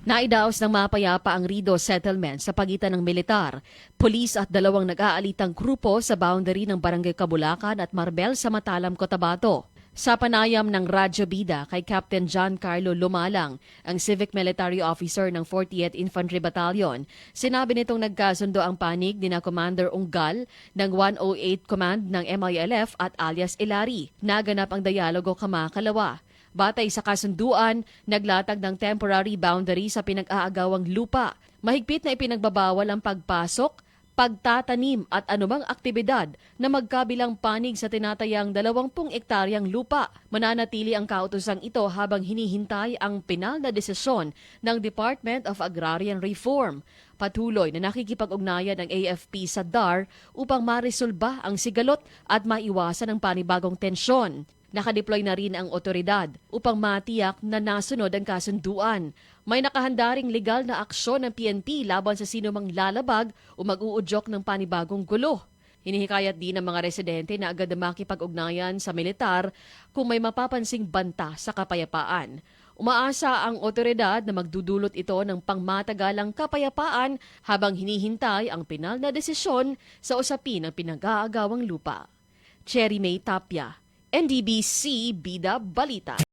Naidaos ng mapayapa ang Rido settlement sa pagitan ng militar, pulis at dalawang nag-aalitang grupo sa boundary ng Barangay Cabulacan at Marbel sa Matalam, Cotabato. Sa panayam ng Radyo Bida kay Captain John Carlo Lumalang, ang Civic Military Officer ng 40th Infantry Battalion, sinabi nitong nagkasundo ang panig ni na Commander Unggal ng 108 Command ng MILF at alias Ilari. Naganap ang dialogo kamakalawa. Batay sa kasunduan, naglatag ng temporary boundary sa pinag-aagawang lupa. Mahigpit na ipinagbabawal ang pagpasok, pagtatanim at anumang aktibidad na magkabilang panig sa tinatayang 20 ektaryang lupa. Mananatili ang kautosang ito habang hinihintay ang pinal na desisyon ng Department of Agrarian Reform. Patuloy na nakikipag-ugnayan ng AFP sa DAR upang marisolba ang sigalot at maiwasan ang panibagong tensyon. Nakadeploy na rin ang otoridad upang matiyak na nasunod ang kasunduan. May nakahandaring legal na aksyon ng PNP laban sa sinumang lalabag o mag-uudyok ng panibagong gulo. Hinihikayat din ng mga residente na agad na makipag-ugnayan sa militar kung may mapapansing banta sa kapayapaan. Umaasa ang otoridad na magdudulot ito ng pangmatagalang kapayapaan habang hinihintay ang pinal na desisyon sa usapin ng pinag-aagawang lupa. Cherry May Tapia, NDBC Bida Balita.